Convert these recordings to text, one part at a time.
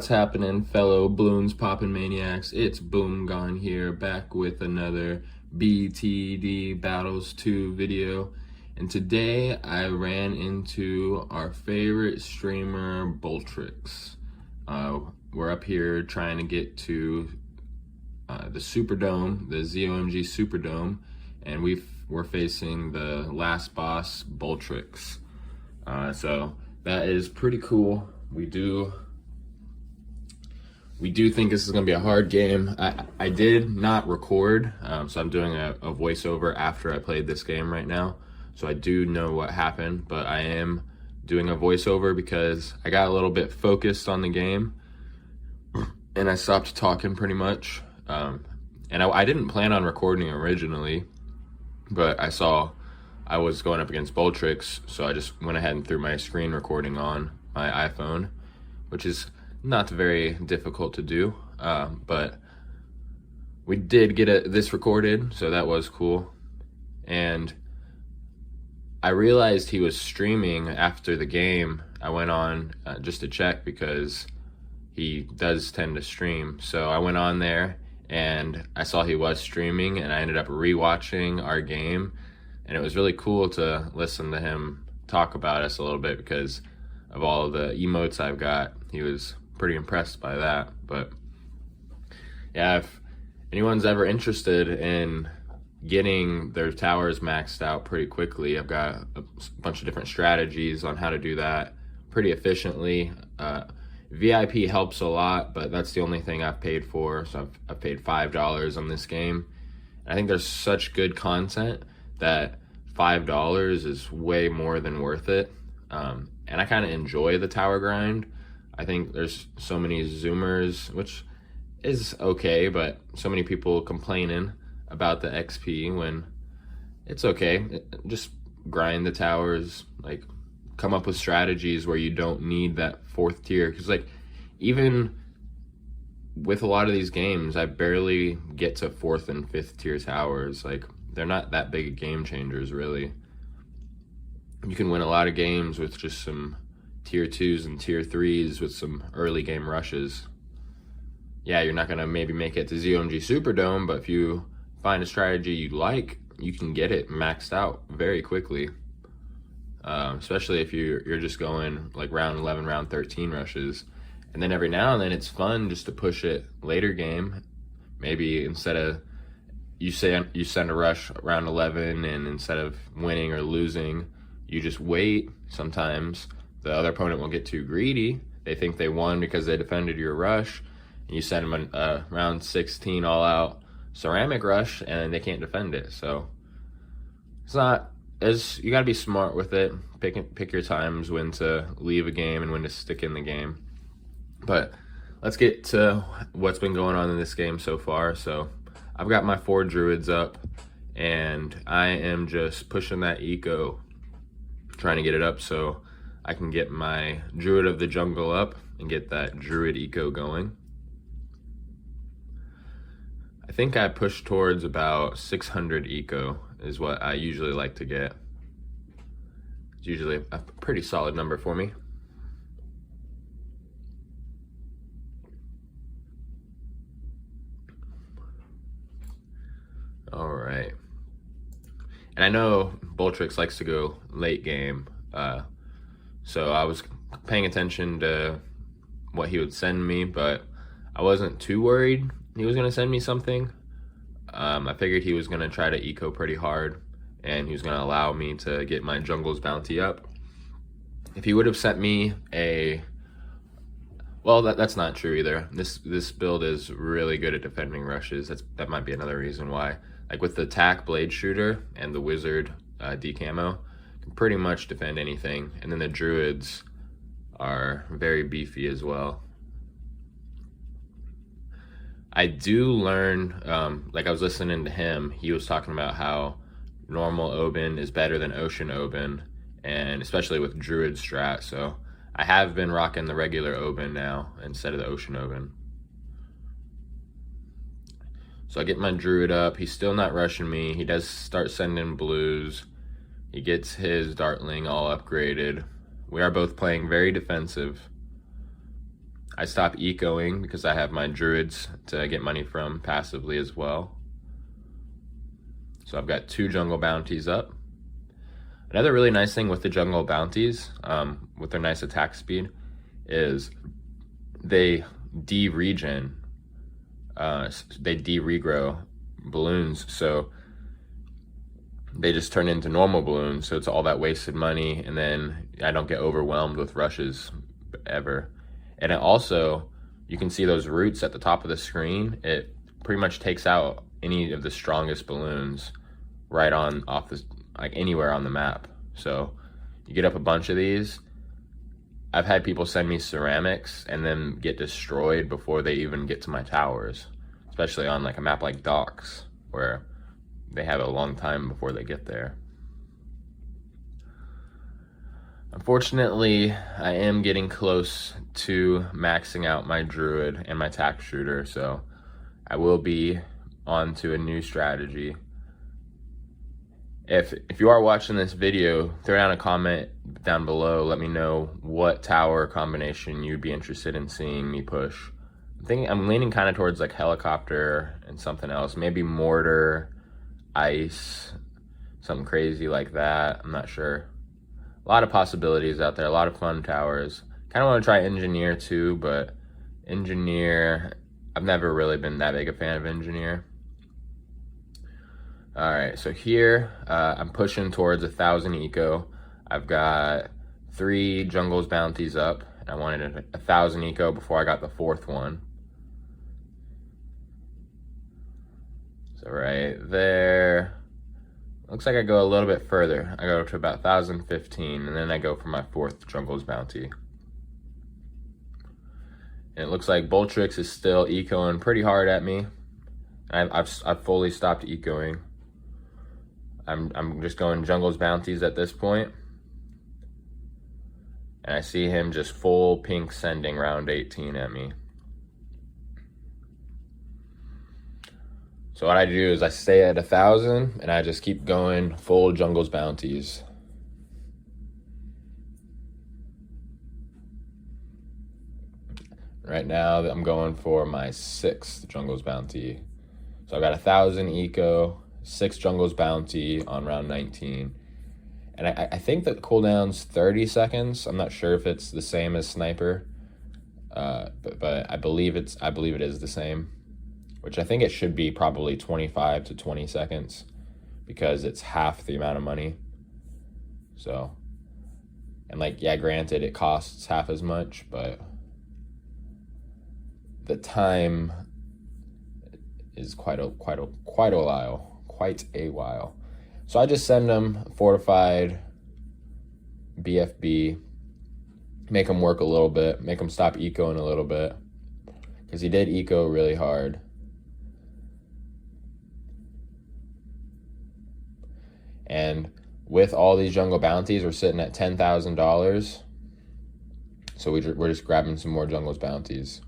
What's happening, fellow balloons poppin' maniacs? It's Boom Gone here, back with another BTD Battles 2 video. And today I ran into our favorite streamer, Boltrix. We're up here trying to get to the Superdome, the ZOMG Superdome, and we're facing the last boss, Boltrix. So that is pretty cool. We do think this is going to be a hard game. I did not record, so I'm doing a voiceover after I played this game right now. So I do know what happened, but I am doing a voiceover because I got a little bit focused on the game and I stopped talking pretty much. And I didn't plan on recording originally, but I saw I was going up against Boltrix, so I just went ahead and threw my screen recording on my iPhone, which is not very difficult to do, but we did get this recorded, so that was cool. And I realized he was streaming after the game. I went on just to check because he does tend to stream. So I went on there and I saw he was streaming, and I ended up rewatching our game, and it was really cool to listen to him talk about us a little bit because of all of the emotes I've got. He was pretty impressed by that. But yeah, if anyone's ever interested in getting their towers maxed out pretty quickly, I've got a bunch of different strategies on how to do that pretty efficiently. VIP helps a lot, but that's the only thing I've paid for. So I've paid $5 on this game. And I think there's such good content that $5 is way more than worth it. And I kind of enjoy the tower grind. I think there's so many zoomers, which is okay, but so many people complaining about the XP when it's okay. Just grind the towers, like come up with strategies where you don't need that fourth tier. Because like even with a lot of these games, I barely get to fourth and fifth tier towers. Like they're not that big of game changers, really. You can win a lot of games with just some tier 2s and tier 3s with some early game rushes. Yeah, you're not gonna maybe make it to ZOMG Superdome, but if you find a strategy you like, you can get it maxed out very quickly. Especially if you're just going like round 11, round 13 rushes. And then every now and then it's fun just to push it later game. Maybe instead of you send a rush round 11, and instead of winning or losing, you just wait. Sometimes the other opponent will get too greedy. They think they won because they defended your rush, and you send them a round 16 all out ceramic rush and they can't defend it. So it's not as, you gotta be smart with it. Pick your times when to leave a game and when to stick in the game. But let's get to what's been going on in this game so far. So I've got my 4 druids up, and I am just pushing that eco, trying to get it up so I can get my druid of the jungle up and get that druid eco going. I think I push towards about 600 eco is what I usually like to get. It's usually a pretty solid number for me. All right. And I know Boltrix likes to go late game, so I was paying attention to what he would send me, but I wasn't too worried he was going to send me something. I figured he was going to try to eco pretty hard, and he was going to allow me to get my jungle's bounty up. If he would have sent me well, that's not true either. This build is really good at defending rushes. That might be another reason why. Like with the attack blade shooter and the wizard decamo, can pretty much defend anything. And then the druids are very beefy as well. I do learn, like I was listening to him, he was talking about how normal Oben is better than ocean Oben, and especially with druid strat. So I have been rocking the regular Oben now instead of the ocean Oben. So I get my druid up. He's still not rushing me. He does start sending blues. He gets his Dartling all upgraded. We are both playing very defensive. I stop ecoing because I have my druids to get money from passively as well. So I've got 2 jungle bounties up. Another really nice thing with the jungle bounties, with their nice attack speed, is they de-regen, they de-regrow balloons, so they just turn into normal balloons, so it's all that wasted money, and then I don't get overwhelmed with rushes ever. And it also, you can see those roots at the top of the screen, it pretty much takes out any of the strongest balloons right on off the, like anywhere on the map. So you get up a bunch of these. I've had people send me ceramics and then get destroyed before they even get to my towers, especially on like a map like Docks, where they have a long time before they get there. Unfortunately, I am getting close to maxing out my druid and my tack shooter, so I will be on to a new strategy. If you are watching this video, throw down a comment down below. Let me know what tower combination you'd be interested in seeing me push. I'm leaning kind of towards like helicopter and something else, maybe mortar, ice, something crazy like that. I'm not sure. A lot of possibilities out there, a lot of fun towers. Kind of want to try engineer too, but engineer, I've never really been that big a fan of engineer. All right, so here I'm pushing towards 1,000 eco. I've got 3 jungles bounties up, and I wanted 1,000 eco before I got the 4th one. So right there, looks like I go a little bit further. I go to about 1,015, and then I go for my 4th jungles bounty. And it looks like Boltrix is still ecoing pretty hard at me. I've fully stopped ecoing. I'm just going jungles bounties at this point. And I see him just full pink sending round 18 at me. So what I do is I stay at 1,000 and I just keep going full jungles bounties. Right now I'm going for my 6th jungles bounty. So I got 1,000 eco, 6 jungles bounty on round 19. And I think that the cooldown's 30 seconds. I'm not sure if it's the same as sniper, but I believe it is the same, which I think it should be probably 25 to 20 seconds because it's half the amount of money. So, and like, yeah, granted it costs half as much, but the time is quite a while. So I just send them fortified BFB, make him work a little bit, make him stop ecoing a little bit, because he did eco really hard. And with all these jungle bounties, we're sitting at $10,000. So we're just grabbing some more jungles bounties.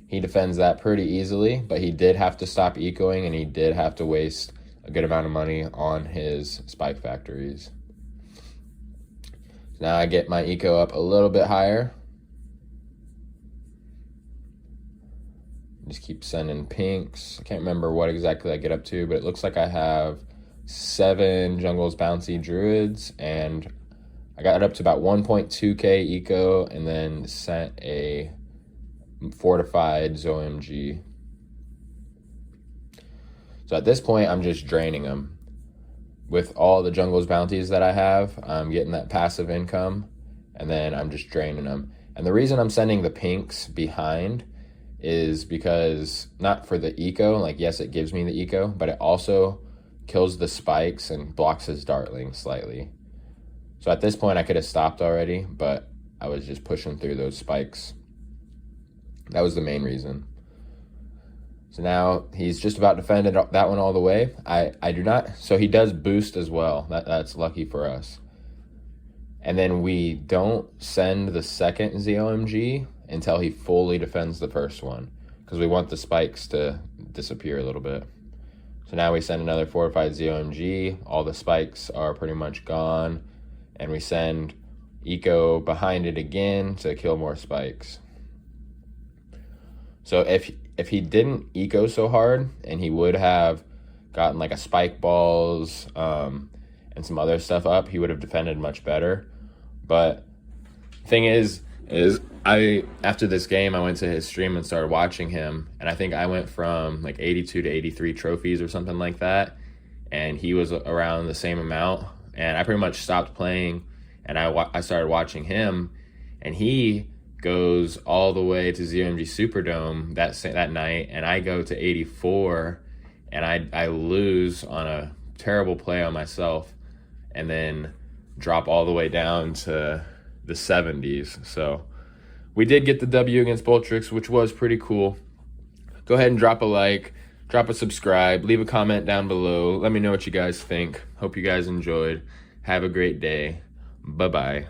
He defends that pretty easily, but he did have to stop ecoing and he did have to waste a good amount of money on his spike factories. Now I get my eco up a little bit higher. Just keep sending pinks. I can't remember what exactly I get up to, but it looks like I have 7 jungles bouncy druids, and I got up to about 1.2k eco and then sent a fortified ZOMG. So at this point, I'm just draining them. With all the jungles bounties that I have, I'm getting that passive income, and then I'm just draining them. And the reason I'm sending the pinks behind is because, not for the eco, like yes, it gives me the eco, but it also kills the spikes and blocks his dartling slightly. So at this point, I could have stopped already, but I was just pushing through those spikes. That was the main reason. So now he's just about defended that one all the way. I do not, so he does boost as well. That's lucky for us. And then we don't send the second ZOMG until he fully defends the first one, because we want the spikes to disappear a little bit. So now we send another fortified ZOMG. All the spikes are pretty much gone. And we send eco behind it again to kill more spikes. So if he didn't eco so hard, and he would have gotten like a spike balls and some other stuff up, he would have defended much better. But thing is I, after this game, I went to his stream and started watching him, and I think I went from like 82 to 83 trophies or something like that, and he was around the same amount, and I pretty much stopped playing, and I started watching him, and he goes all the way to ZOMG Superdome that night, and I go to 84, and I lose on a terrible play on myself, and then drop all the way down to the 70s. So we did get the W against Boltrix, which was pretty cool. Go ahead and drop a like, drop a subscribe, leave a comment down below. Let me know what you guys think. Hope you guys enjoyed. Have a great day. Bye-bye.